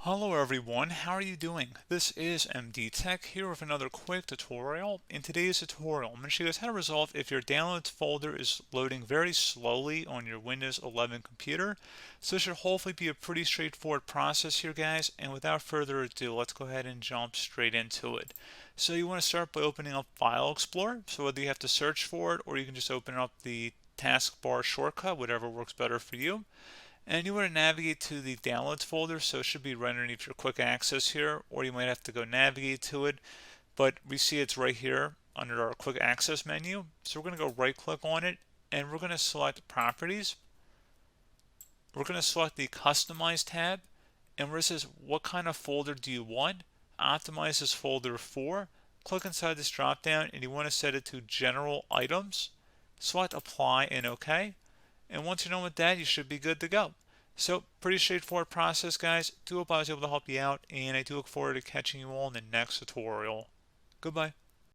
Hello everyone, how are you doing? This is MD Tech here with another quick tutorial. In today's tutorial, I'm going to show you guys how to resolve if your downloads folder is loading very slowly on your Windows 11 computer. So this should hopefully be a pretty straightforward process here, guys, and without further ado, let's go ahead and jump straight into it. So you want to start by opening up File Explorer, so whether you have to search for it or you can just open up the taskbar shortcut, whatever works better for you. And you want to navigate to the downloads folder, so it should be right underneath your quick access here, or you might have to go navigate to it, but we see it's right here under our quick access menu. So we're going to go right click on it and we're going to select properties. We're going to select the customize tab, and where it says what kind of folder do you want, optimize this folder for, click inside this drop down and you want to set it to general items, select apply and OK. And once you're done with that, you should be good to go. So pretty straightforward process, guys. Do hope I was able to help you out, and I do look forward to catching you all in the next tutorial. Goodbye.